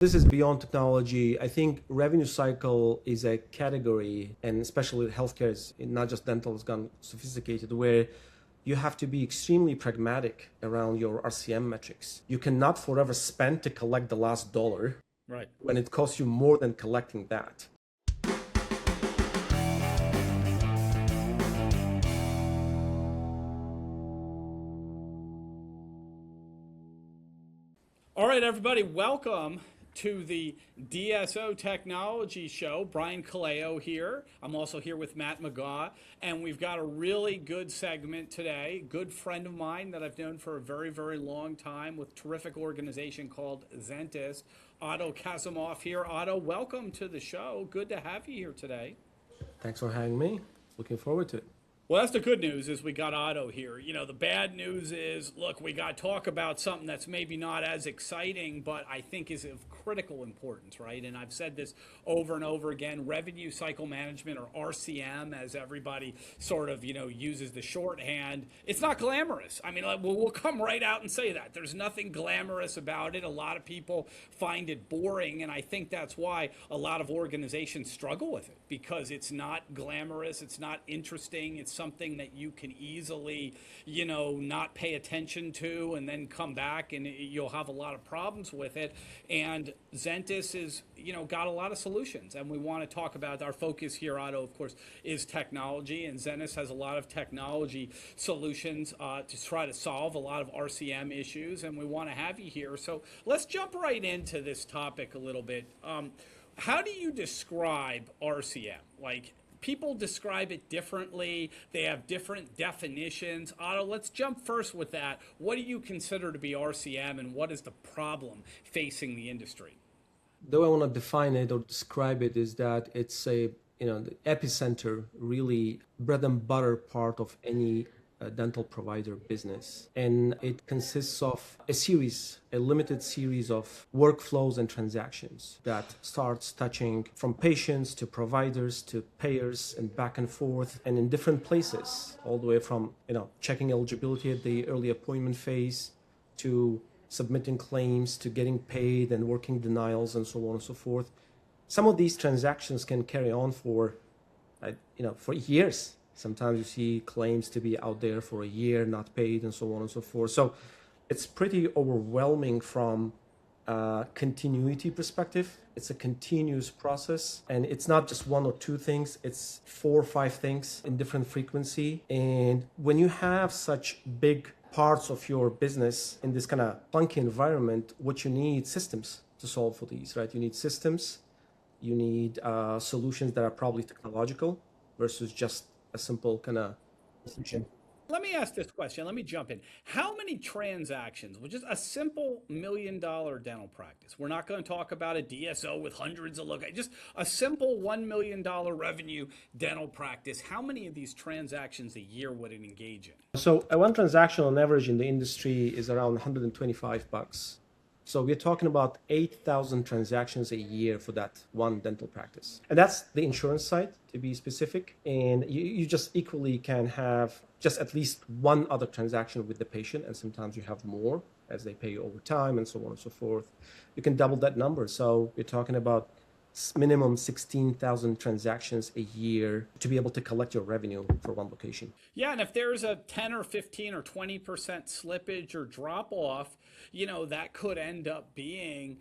This is beyond technology. I think revenue cycle is a category, and especially healthcare is not just dental, it's gone sophisticated, where you have to be extremely pragmatic around your RCM metrics. You cannot forever spend to collect the last dollar, right, when it costs you more than collecting that. All right, everybody, welcome to the DSO Technology Show. Brian Kaleo here. I'm also here with Matt McGaugh, and we've got a really good segment today. Good friend of mine that I've known for a very, very long time with a terrific organization called Zentist, Otto Kasymov here. Otto, welcome to the show. Good to have you here today. Thanks for having me. Looking forward to it. Well, that's the good news is we got Otto here. You know, the bad news is, look, we got to talk about something that's maybe not as exciting, but I think is of critical importance, right? And I've said this over and over again, revenue cycle management, or RCM, as everybody sort of, uses the shorthand. It's not glamorous. I mean, we'll come right out and say that. There's nothing glamorous about it. A lot of people find it boring, and I think that's why a lot of organizations struggle with it, because it's not glamorous, it's not interesting, it's something that you can easily, not pay attention to and then come back and you'll have a lot of problems with it. And Zentist is, got a lot of solutions. And we want to talk about our focus here, Otto, of course, is technology. And Zentist has a lot of technology solutions to try to solve a lot of RCM issues. And we want to have you here. So let's jump right into this topic a little bit. How do you describe RCM? Like, people describe it differently. They have different definitions. Otto, let's jump first with that. What do you consider to be RCM, and what is the problem facing the industry? The way I want to define it or describe it is that it's the epicenter, really bread and butter part of any dental provider business. And it consists of a limited series of workflows and transactions that starts touching from patients to providers to payers and back and forth and in different places, all the way from, checking eligibility at the early appointment phase to submitting claims to getting paid and working denials and so on and so forth. Some of these transactions can carry on for years. Sometimes you see claims to be out there for a year, not paid, and so on and so forth. So it's pretty overwhelming from a continuity perspective. It's a continuous process, and it's not just one or two things. It's 4 or 5 things in different frequency. And when you have such big parts of your business in this kind of clunky environment, what you need systems to solve for these, right? You need systems. You need solutions that are probably technological versus just a simple kind of solution. Let me ask this question. Let me jump in. How many transactions, which is a simple $1 million dental practice? We're not going to talk about a DSO with hundreds of just a simple $1 million revenue dental practice. How many of these transactions a year would it engage in? So one transaction on average in the industry is around $125. So we're talking about 8,000 transactions a year for that one dental practice. And that's the insurance side, to be specific. And you just equally can have just at least one other transaction with the patient, and sometimes you have more as they pay you over time and so on and so forth. You can double that number. So we're talking about minimum 16,000 transactions a year to be able to collect your revenue for one location. Yeah, and if there's a 10 or 15 or 20% slippage or drop off, that could end up being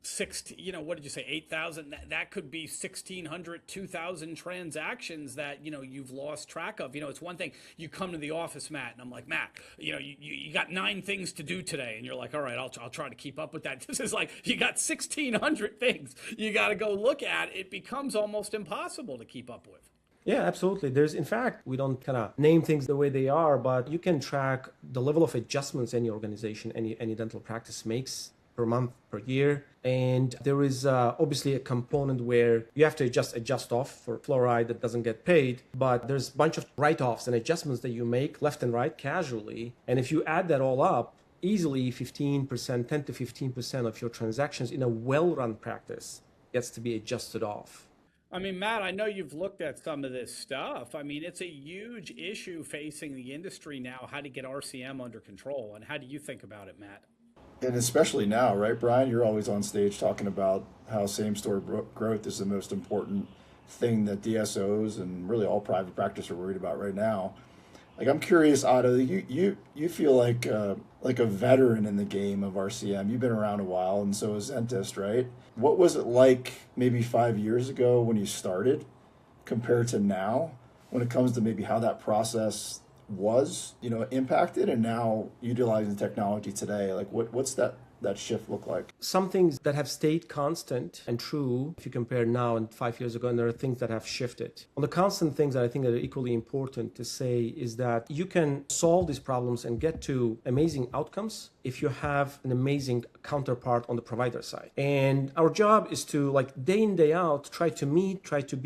16, what did you say, 8,000? That could be 1,600, 2,000 transactions that, you've lost track of. It's one thing you come to the office, Matt, and I'm like, Matt, you got 9 things to do today. And you're like, all right, I'll try to keep up with that. This is like, you got 1,600 things you got to go look at. It becomes almost impossible to keep up with. Yeah, absolutely. In fact, we don't kind of name things the way they are, but you can track the level of adjustments any organization, any dental practice makes per month, per year. And there is obviously a component where you have to adjust off for fluoride that doesn't get paid, but there's a bunch of write-offs and adjustments that you make left and right casually. And if you add that all up, easily 15%, 10 to 15% of your transactions in a well-run practice gets to be adjusted off. I mean, Matt, I know you've looked at some of this stuff. I mean, it's a huge issue facing the industry now, how to get RCM under control. And how do you think about it, Matt? And especially now, right, Brian? You're always on stage talking about how same-store growth is the most important thing that DSOs and really all private practice are worried about right now. Like, I'm curious, Otto, you feel like a veteran in the game of RCM. You've been around a while, and so is Zentist, right? What was it like maybe 5 years ago when you started compared to now when it comes to maybe how that process was, impacted, and now utilizing technology today? Like, what's that shift look like? Some things that have stayed constant and true if you compare now and 5 years ago, and there are things that have shifted. On the constant things that I think that are equally important to say is that you can solve these problems and get to amazing outcomes if you have an amazing counterpart on the provider side. And our job is to, like, day in, day out, try to meet, try to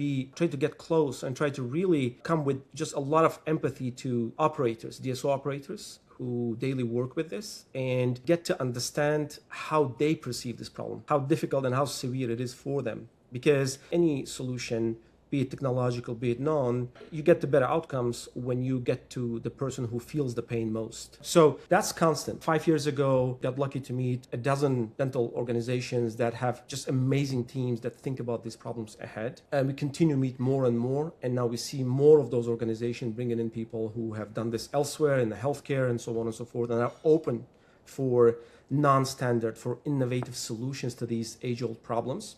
get close, and try to really come with just a lot of empathy to operators, DSO operators, who daily work with this, and get to understand how they perceive this problem, how difficult and how severe it is for them. Because any solution, be it technological, be it non, you get the better outcomes when you get to the person who feels the pain most. So that's constant. 5 years ago, got lucky to meet a dozen dental organizations that have just amazing teams that think about these problems ahead. And we continue to meet more and more. And now we see more of those organizations bringing in people who have done this elsewhere in the healthcare and so on and so forth, and are open for non-standard, for innovative solutions to these age-old problems.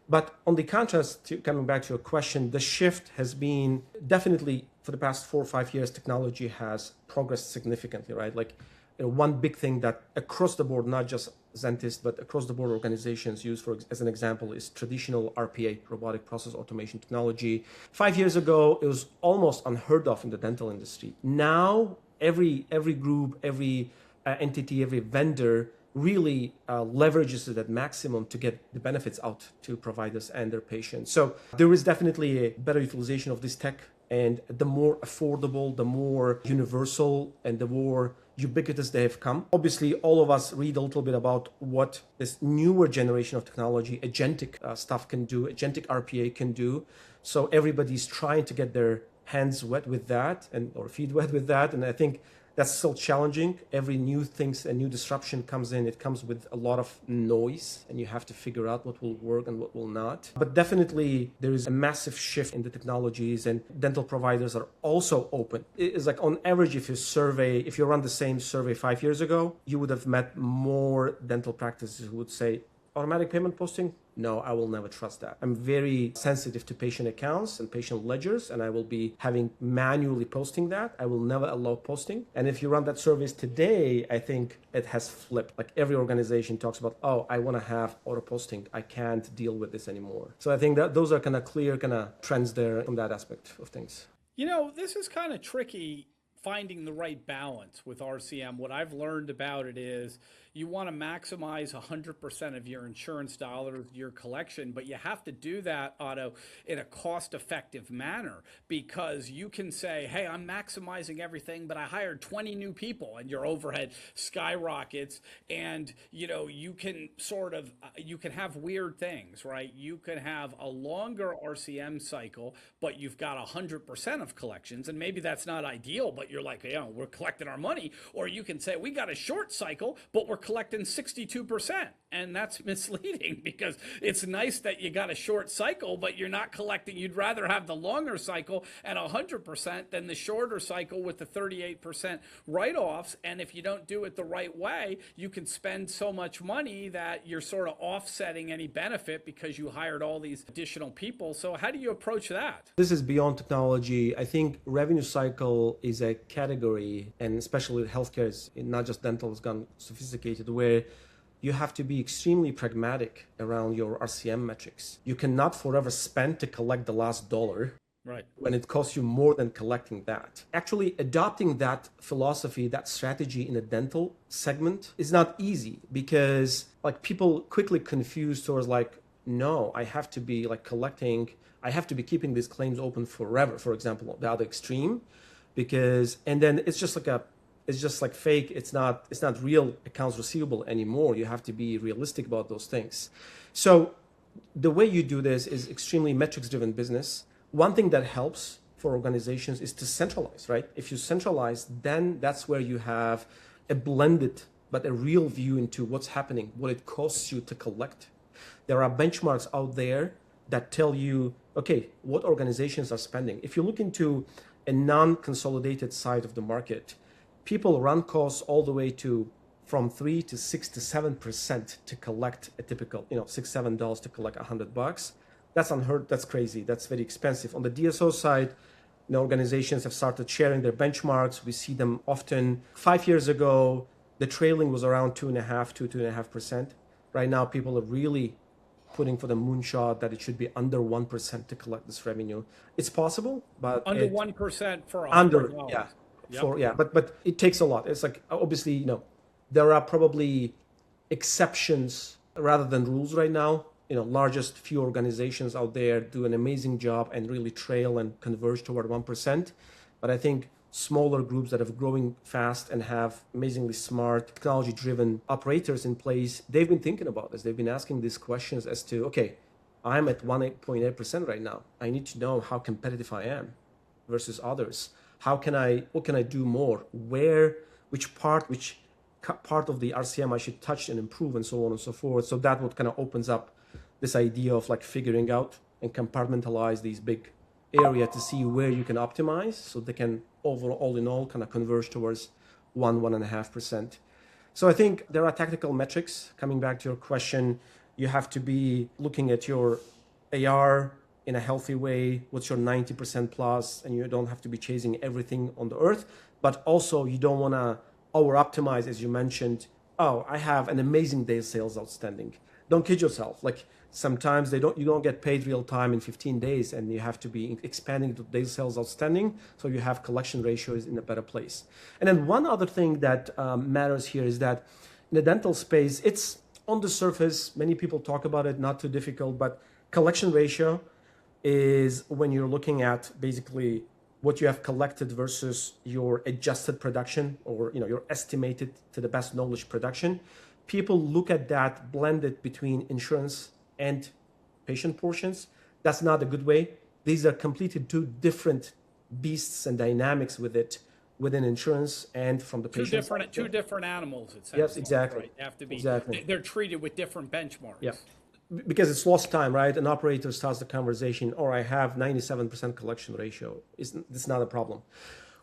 But on the contrast, coming back to your question, the shift has been definitely for the past 4 or 5 years, technology has progressed significantly, right? Like, one big thing that across the board, not just Zentist, but across the board organizations use as an example is traditional RPA, robotic process automation technology. 5 years ago, it was almost unheard of in the dental industry. Now, every group, every entity, every vendor really leverages it at maximum to get the benefits out to providers and their patients. So there is definitely a better utilization of this tech, and the more affordable, the more universal, and the more ubiquitous they have come. Obviously, all of us read a little bit about what this newer generation of technology, agentic stuff can do, agentic RPA can do. So everybody's trying to get their hands wet with that or feet wet with that. And I think that's still challenging. Every new things and new disruption comes in, it comes with a lot of noise, and you have to figure out what will work and what will not. But definitely there is a massive shift in the technologies, and dental providers are also open. It's like, on average, if you run the same survey 5 years ago, you would have met more dental practices who would say, automatic payment posting? No, I will never trust that. I'm very sensitive to patient accounts and patient ledgers, and I will be having manually posting that. I will never allow posting. And if you run that surveys today, I think it has flipped. Like, every organization talks about, oh, I want to have auto posting. I can't deal with this anymore. So I think that those are kind of clear trends there from that aspect of things. This is kind of tricky, finding the right balance with RCM. What I've learned about it is you want to maximize 100% of your insurance dollars, your collection, but you have to do that, Otto, in a cost-effective manner, because you can say, hey, I'm maximizing everything, but I hired 20 new people, and your overhead skyrockets, and you can you can have weird things, right? You can have a longer RCM cycle, but you've got 100% of collections, and maybe that's not ideal, but you're like, we're collecting our money. Or you can say, we got a short cycle, but we're collecting 62%. And that's misleading, because it's nice that you got a short cycle, but you're not collecting. You'd rather have the longer cycle at 100% than the shorter cycle with the 38% write-offs. And if you don't do it the right way, you can spend so much money that you're sort of offsetting any benefit because you hired all these additional people. So how do you approach that? This is beyond technology. I think revenue cycle is a category, and especially with healthcare, is not just dental, has gone sophisticated, where you have to be extremely pragmatic around your RCM metrics. You cannot forever spend to collect the last dollar, right, when it costs you more than collecting that. Actually, adopting that philosophy, that strategy in the dental segment is not easy, because people quickly confuse towards no, I have to be collecting, I have to be keeping these claims open forever, for example, the other extreme, and then it's just fake. It's not real accounts receivable anymore. You have to be realistic about those things. So the way you do this is extremely metrics-driven business. One thing that helps for organizations is to centralize, right? If you centralize, then that's where you have a blended but a real view into what's happening, what it costs you to collect. There are benchmarks out there that tell you, okay, what organizations are spending. If you look into a non-consolidated side of the market, people run costs all the way to from 3 to 6 to 7% to collect a typical, $6-7 to collect $100. That's unheard. That's crazy. That's very expensive. On the DSO side, organizations have started sharing their benchmarks. We see them often. 5 years ago, the trailing was around 2.5%. Right now, people are really putting for the moonshot that it should be under 1% to collect this revenue. It's possible, but under 1% for under, $100. yeah, Yep. but it takes a lot. It's like, obviously, there are probably exceptions rather than rules right now. Largest few organizations out there do an amazing job and really trail and converge toward 1%. But I think smaller groups that are growing fast and have amazingly smart, technology-driven operators in place, they've been thinking about this. They've been asking these questions as to, okay, I'm at 1.8% right now. I need to know how competitive I am versus others. What can I do more? Which part of the RCM I should touch and improve, and so on and so forth. So that what kind of opens up this idea of like figuring out and compartmentalize these big area to see where you can optimize, so they can all in all kind of converge towards 1.5%. So I think there are tactical metrics. Coming back to your question, you have to be looking at your AR in a healthy way. What's your 90% plus, and you don't have to be chasing everything on the earth, but also you don't want to over optimize, as you mentioned. Oh, I have an amazing day sales outstanding. Don't kid yourself. Like sometimes you don't get paid real time in 15 days, and you have to be expanding the days sales outstanding so you have collection ratios in a better place. And then one other thing that matters here is that in the dental space, it's on the surface, many people talk about it, not too difficult, but collection ratio is when you're looking at basically what you have collected versus your adjusted production, or your estimated to the best knowledge production. People look at that blended between insurance and patient portions. That's not a good way. These are completely two different beasts and dynamics within insurance and from the patient side. Two different animals, it sounds Yes, like, exactly. right? They have to be, Exactly. they're treated with different benchmarks. Yeah. Because it's lost time, right? An operator starts the conversation, or I have 97% collection ratio. It's not a problem.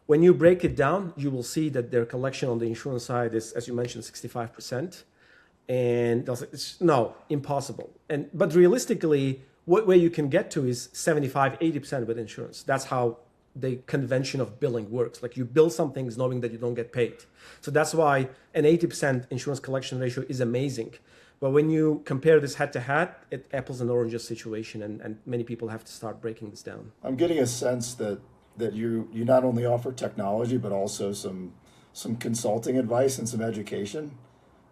When you break it down, you will see that their collection on the insurance side is, as you mentioned, 65%. And it's impossible. But realistically, where you can get to is 75, 80% with insurance. That's how the convention of billing works. Like you bill some things knowing that you don't get paid. So that's why an 80% insurance collection ratio is amazing. But when you compare this head to head, it's apples and oranges situation, and many people have to start breaking this down. I'm getting a sense that you not only offer technology, but also some consulting advice and some education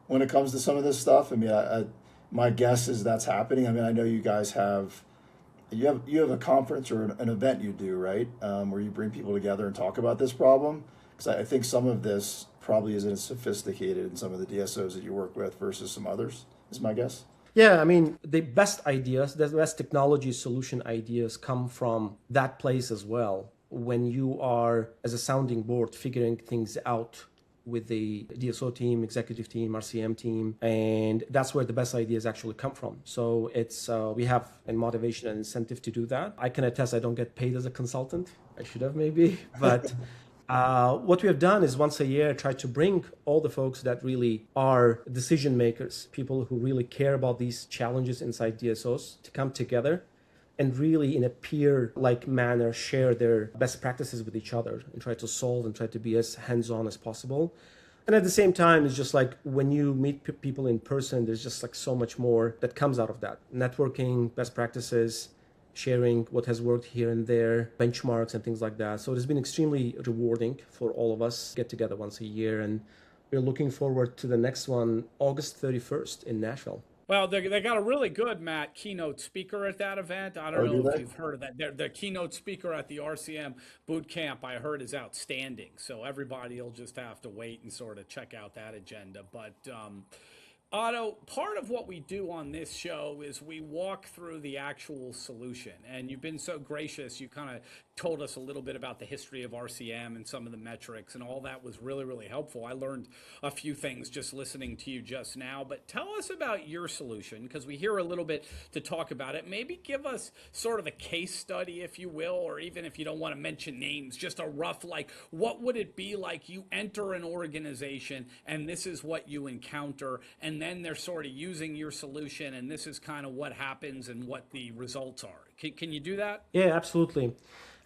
when it comes to some of this stuff. I mean, my guess is that's happening. I mean, I know you guys have a conference or an event you do, right, where you bring people together and talk about this problem. Because I think some of this probably isn't as sophisticated in some of the DSOs that you work with versus some others, is my guess. Yeah, I mean, the best ideas, the best technology solution ideas come from that place as well. When you are, as a sounding board, figuring things out with the DSO team, executive team, RCM team, and that's where the best ideas actually come from. So it's we have a motivation and incentive to do that. I can attest I don't get paid as a consultant. I should have maybe, but what we have done is once a year try to bring all the folks that really are decision makers, people who really care about these challenges inside DSOs, to come together and really in a peer-like manner share their best practices with each other and try to solve and try to be as hands-on as possible. And at the same time, it's just like when you meet people in person, there's just like so much more that comes out of that. Networking, best practices, sharing what has worked here and there, benchmarks and things like that. So it has been extremely rewarding for all of us to get together once a year. And we're looking forward to the next one, August 31st in Nashville. Well, they got a really good, Matt, keynote speaker at that event. I don't know if you've heard of that. The keynote speaker at the RCM boot camp, I heard, is outstanding. So everybody will just have to wait and sort of check out that agenda. But Otto, part of what we do on this show is we walk through the actual solution. And you've been so gracious. You kind of told us a little bit about the history of RCM and some of the metrics, and all that was really, really helpful. I learned a few things just listening to you just now. But tell us about your solution, because we hear a little bit to talk about it. Maybe give us sort of a case study, if you will, or even if you don't want to mention names, just a rough, like, what would it be like you enter an organization and this is what you encounter, and then they're sort of using your solution, and this is kind of what happens and what the results are. Can you do that? Yeah, absolutely.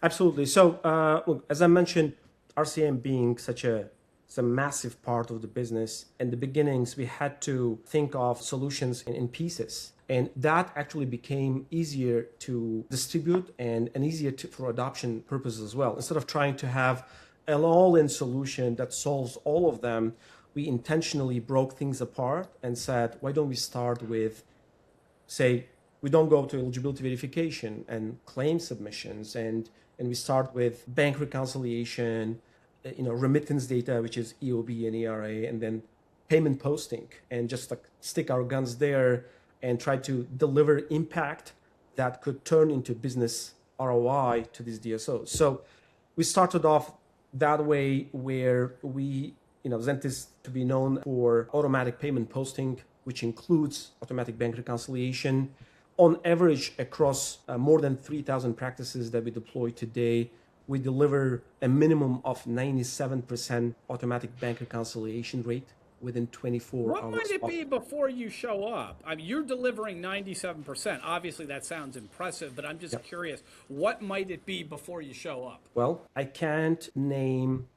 Absolutely. So, look, as I mentioned, RCM being such a it's a massive part of the business. In the beginnings, we had to think of solutions in pieces. And that actually became easier to distribute and easier for adoption purposes as well. Instead of trying to have an all-in solution that solves all of them, we intentionally broke things apart and said, why don't we start with, say, we don't go to eligibility verification and claim submissions, and we start with bank reconciliation, remittance data, which is EOB and ERA, and then payment posting, and just like stick our guns there and try to deliver impact that could turn into business ROI to these DSOs. So we started off that way, where we, Zentist to be known for automatic payment posting, which includes automatic bank reconciliation. On average, across more than 3,000 practices that we deploy today, we deliver a minimum of 97% automatic bank reconciliation rate within 24 What hours. might it be before you show up? I mean, you're delivering 97%. Obviously, that sounds impressive, but I'm just curious, what might it be before you show up? Well, I can't name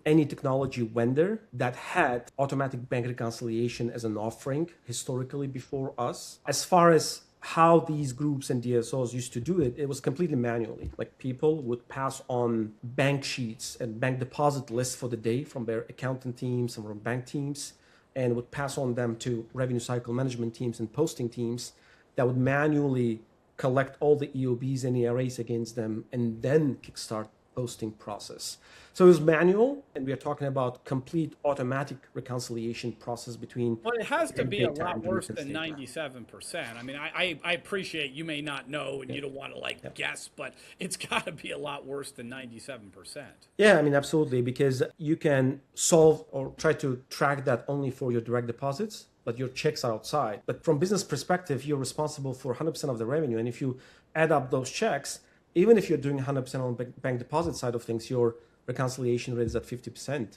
any technology vendor that had automatic bank reconciliation as an offering historically before us. As far as how these groups and DSOs used to do it, it was completely manually. Like, people would pass on bank sheets and bank deposit lists for the day from their accountant teams and from bank teams, and would pass on them to revenue cycle management teams and posting teams that would manually collect all the EOBs and ERAs against them and then kickstart posting process. So it was manual, and we are talking about complete automatic reconciliation process between. Well, it has to be a data lot and worse remittance than data. 97%. I mean, I appreciate you may not know and you don't want to guess, but it's got to be a lot worse than 97%. Yeah, I mean, absolutely, because you can solve or try to track that only for your direct deposits, but your checks are outside. But from business perspective, you're responsible for 100% of the revenue. And if you add up those checks, even if you're doing 100% on bank deposit side of things, your reconciliation rate is at 50%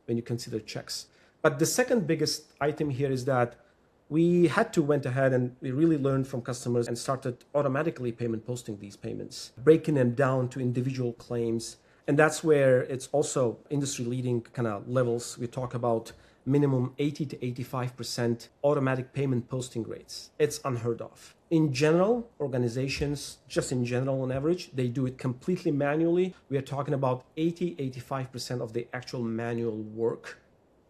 when you consider checks. But the second biggest item here is that we went ahead and we really learned from customers and started automatically payment posting these payments, breaking them down to individual claims. And that's where it's also industry leading kind of levels. We talk about minimum 80 to 85% automatic payment posting rates. It's unheard of. In general, organizations, just in general on average, they do it completely manually. We are talking about 80, 85% of the actual manual work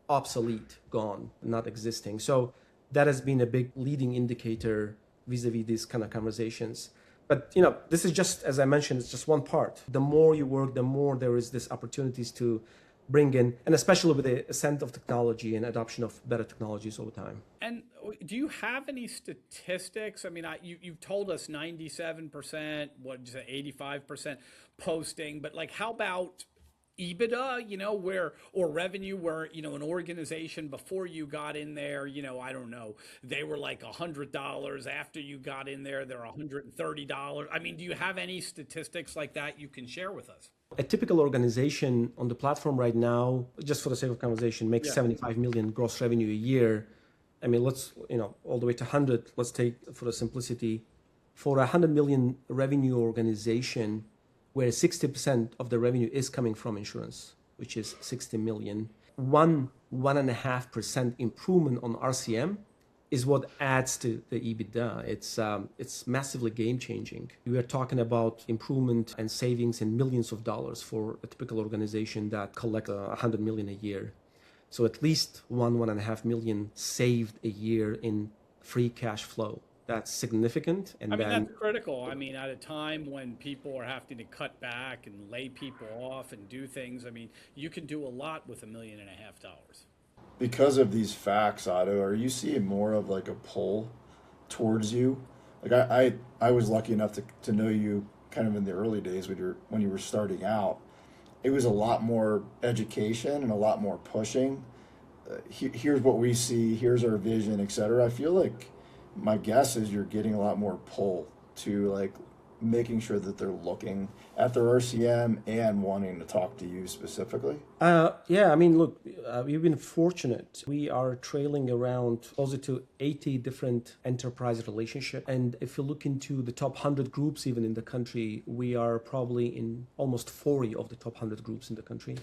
obsolete, gone, not existing. So that has been a big leading indicator vis-a-vis these kind of conversations. But this is just, as I mentioned, it's just one part. The more you work, the more there is this opportunities to bring in, and especially with the ascent of technology and adoption of better technologies over time. And do you have any statistics? I mean, you've told us 97%, what did you say, 85% posting, but like, how about EBITDA, or revenue, where, an organization before you got in there, I don't know, they were like $100. After you got in there, they're $130. I mean, do you have any statistics like that you can share with us? A typical organization on the platform right now, just for the sake of conversation, makes 75 million gross revenue a year. I mean, let's, all the way to 100, let's take for the simplicity, for a 100 million revenue organization, where 60% of the revenue is coming from insurance, which is 60 million. 1.5% improvement on RCM is what adds to the EBITDA. It's massively game changing. We are talking about improvement and savings in millions of dollars for a typical organization that collect 100 million a year. So at least 1.5 million saved a year in free cash flow. That's significant. And that's critical. I mean, at a time when people are having to cut back and lay people off and do things, I mean, you can do a lot with $1.5 million. because of these facts, Otto, are you seeing more of like a pull towards you? Like I was lucky enough to know you kind of in the early days when you were starting out. It was a lot more education and a lot more pushing. Here's what we see, here's our vision, etc. I feel like my guess is you're getting a lot more pull to like making sure that they're looking at their RCM and wanting to talk to you specifically. Yeah, I mean, look, we've been fortunate. We are trailing around closer to 80 different enterprise relationships. And if you look into the top 100 groups, even in the country, we are probably in almost 40 of the top 100 groups in the country.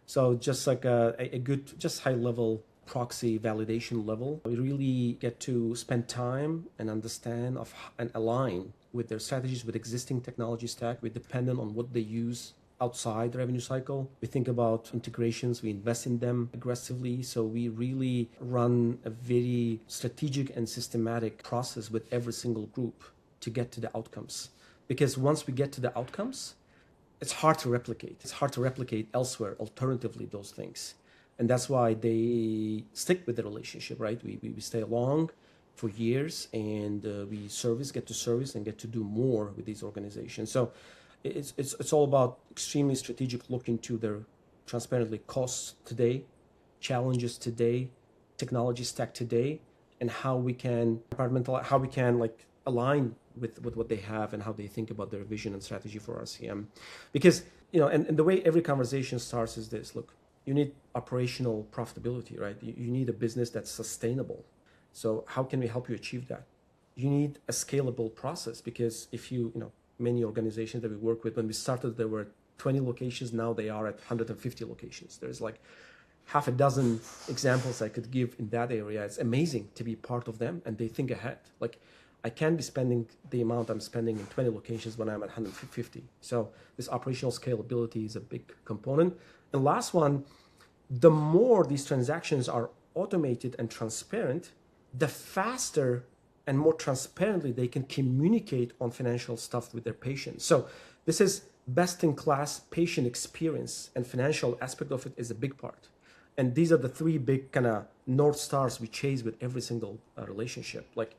So just like a good, just high level proxy validation level, we really get to spend time and understand and align with their strategies with existing technology stack. We're dependent on what they use outside the revenue cycle. We think about integrations, we invest in them aggressively. So we really run a very strategic and systematic process with every single group to get to the outcomes. Because once we get to the outcomes, it's hard to replicate. It's hard to replicate elsewhere, alternatively, those things. And that's why they stick with the relationship, right? We stay along for years, and we get to service and get to do more with these organizations. So it's all about extremely strategic look into their transparently costs today, challenges today, technology stack today, and how we can like align with what they have and how they think about their vision and strategy for RCM. Because, and the way every conversation starts is this: look, you need operational profitability, right? You need a business that's sustainable. So how can we help you achieve that? You need a scalable process, because if many organizations that we work with, when we started, there were 20 locations. Now they are at 150 locations. There's like half a dozen examples I could give in that area. It's amazing to be part of them, and they think ahead. Like, I can't be spending the amount I'm spending in 20 locations when I'm at 150. So this operational scalability is a big component. And last one, the more these transactions are automated and transparent, the faster and more transparently they can communicate on financial stuff with their patients. So this is best-in-class patient experience, and financial aspect of it is a big part. And these are the three big kind of North Stars we chase with every single relationship. Like,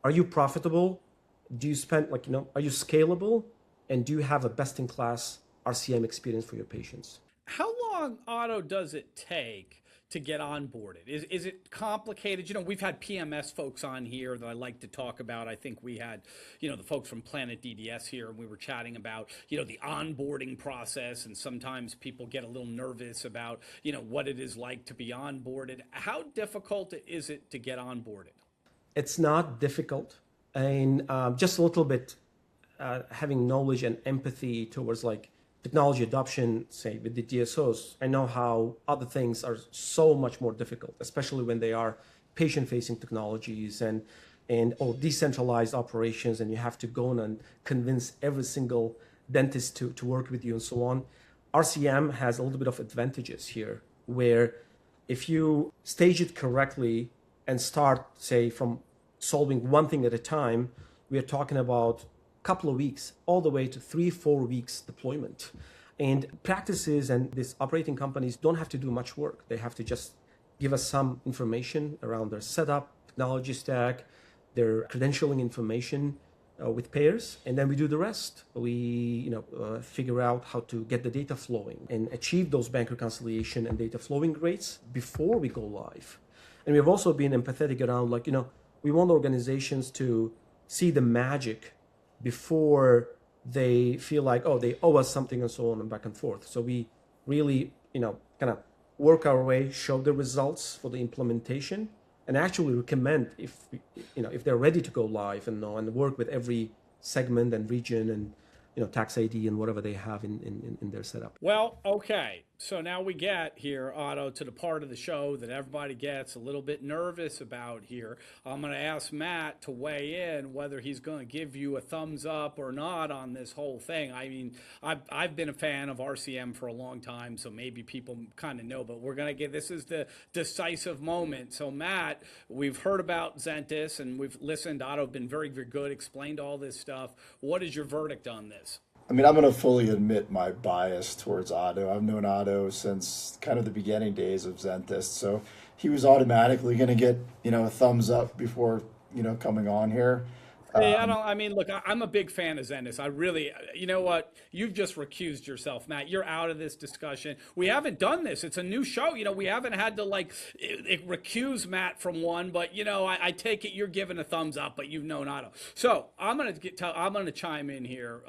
are you profitable? Do you spend, are you scalable? And do you have a best-in-class RCM experience for your patients? How long, Otto, does it take to get onboarded? Is it complicated? We've had PMS folks on here that I like to talk about. I think we had, the folks from Planet DDS here, and we were chatting about, the onboarding process. And sometimes people get a little nervous about, what it is like to be onboarded. How difficult is it to get onboarded? It's not difficult. And just a little bit having knowledge and empathy towards technology adoption, say with the DSOs, I know how other things are so much more difficult, especially when they are patient-facing technologies or decentralized operations, and you have to go and convince every single dentist to work with you and so on. RCM has a little bit of advantages here, where if you stage it correctly and start, say, from solving one thing at a time, we are talking about couple of weeks, all the way to 3-4 weeks deployment. And practices and these operating companies don't have to do much work. They have to just give us some information around their setup, technology stack, their credentialing information with payers, and then we do the rest. We figure out how to get the data flowing and achieve those bank reconciliation and data flowing rates before we go live. And we've also been empathetic around we want organizations to see the magic before they feel like, oh, they owe us something and so on and back and forth. So we really, kind of work our way, show the results for the implementation, and actually recommend if they're ready to go live and work with every segment and region and tax ID and whatever they have in their setup. Well, okay. So now we get here, Otto, to the part of the show that everybody gets a little bit nervous about here. I'm going to ask Matt to weigh in whether he's going to give you a thumbs up or not on this whole thing. I mean, I've been a fan of RCM for a long time, so maybe people kind of know, but this is the decisive moment. So Matt, we've heard about Zentist and we've listened. Otto's been very, very good, explained all this stuff. What is your verdict on this? I mean, I'm going to fully admit my bias towards Otto. I've known Otto since kind of the beginning days of Zentist. So he was automatically going to get, a thumbs up before, coming on here. Hey, I mean, look, I'm a big fan of Zentist. I really, you know what? You've just recused yourself, Matt. You're out of this discussion. We haven't done this. It's a new show. We haven't had to recuse Matt from one, but I take it you're giving a thumbs up, but you've known Otto. So I'm gonna chime in here.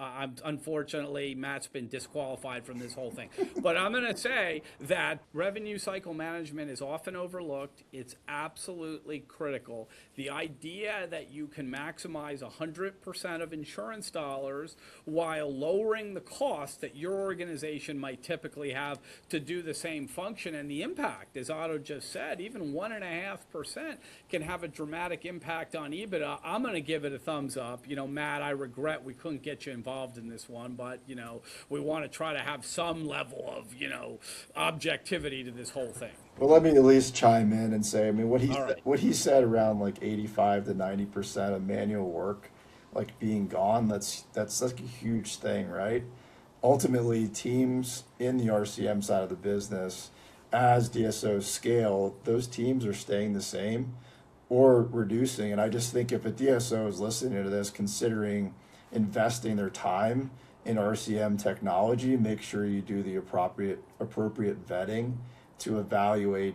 Unfortunately, Matt's been disqualified from this whole thing, but I'm gonna say that revenue cycle management is often overlooked. It's absolutely critical. The idea that you can maximize 100% of insurance dollars while lowering the cost that your organization might typically have to do the same function, and the impact, as Otto just said, even 1.5% can have a dramatic impact on EBITDA. I'm going to give it a thumbs up. Matt, I regret we couldn't get you involved in this one, but we want to try to have some level of objectivity to this whole thing. Well, let me at least chime in and say, I mean, right. what he said around like 85 to 90% of manual work, like being gone, that's like a huge thing, right? Ultimately, teams in the RCM side of the business, as DSOs scale, those teams are staying the same or reducing. And I just think if a DSO is listening to this, considering investing their time in RCM technology, make sure you do the appropriate vetting to evaluate,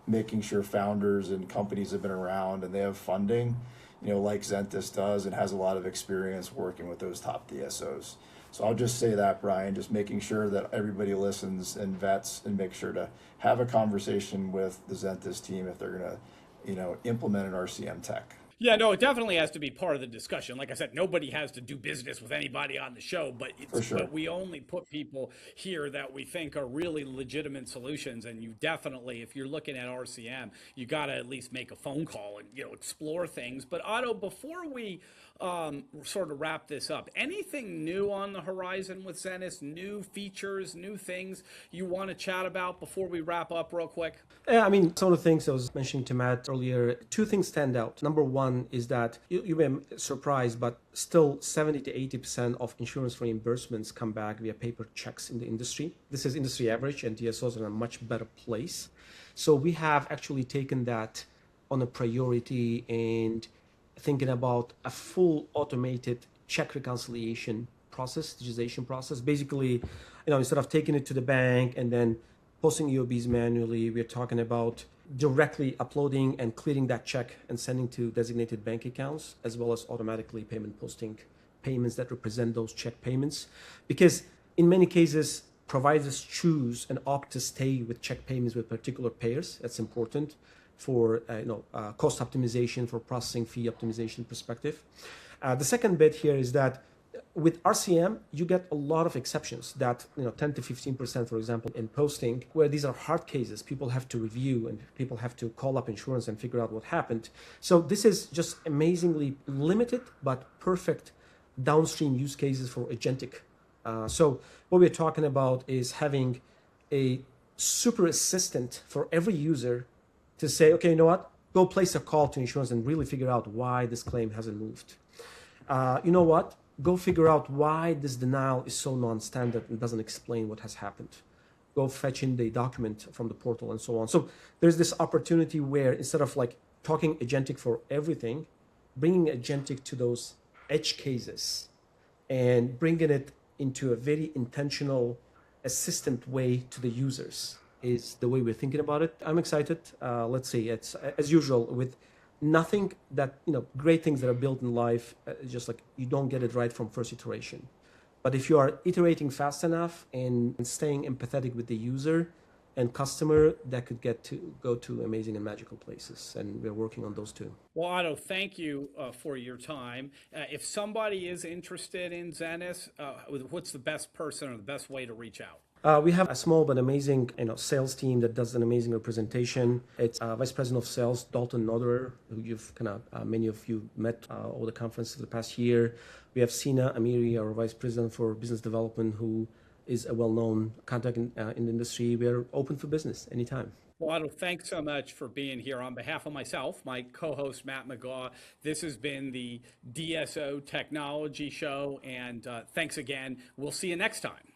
making sure founders and companies have been around and they have funding, like Zentist does and has a lot of experience working with those top DSOs. So I'll just say that, Brian, just making sure that everybody listens and vets and make sure to have a conversation with the Zentist team if they're going to, implement an RCM tech. Yeah, no, it definitely has to be part of the discussion. Like I said, nobody has to do business with anybody on the show, but we only put people here that we think are really legitimate solutions. And you definitely, if you're looking at RCM, you got to at least make a phone call and explore things. But Otto, before we sort of wrap this up, anything new on the horizon with Zentist? New features, new things you want to chat about before we wrap up real quick? Yeah, I mean, some of the things I was mentioning to Matt earlier, two things stand out. Number one is that you may be surprised, but still 70 to 80% of insurance reimbursements come back via paper checks in the industry. This is industry average, and DSOs are in a much better place. So we have actually taken that on a priority and thinking about a full automated check reconciliation process, digitization process. Basically, instead of taking it to the bank and then posting EOBs manually, we're talking about directly uploading and clearing that check and sending to designated bank accounts, as well as automatically posting payments that represent those check payments. Because in many cases, providers choose and opt to stay with check payments with particular payers. That's important for cost optimization, for processing fee optimization perspective. The second bit here is that with RCM, you get a lot of exceptions that 10 to 15%, for example, in posting, where these are hard cases. People have to review and people have to call up insurance and figure out what happened. So this is just amazingly limited but perfect downstream use cases for agentic. So what we're talking about is having a super assistant for every user to say, okay, you know what? Go place a call to insurance and really figure out why this claim hasn't moved. You know what? Go figure out why this denial is so non-standard and doesn't explain what has happened. Go fetch in the document from the portal and so on. So there's this opportunity where instead of talking agentic for everything, bringing agentic to those edge cases and bringing it into a very intentional, assistant way to the users is the way we're thinking about it. I'm excited. Let's see. It's as usual with nothing that, great things that are built in life, just you don't get it right from first iteration. But if you are iterating fast enough and staying empathetic with the user and customer, that could go to amazing and magical places. And we're working on those too. Well, Otto, thank you for your time. If somebody is interested in Zentist, what's the best person or the best way to reach out? We have a small but amazing sales team that does an amazing representation. It's Vice President of Sales, Dalton Noderer, who you've many of you met over the conference of the past year. We have Sina Amiri, our Vice President for Business Development, who is a well-known contact in the industry. We're open for business anytime. Well, Otto, thanks so much for being here. On behalf of myself, my co-host Matt McGaugh, this has been the DSO Technology Show, and thanks again. We'll see you next time.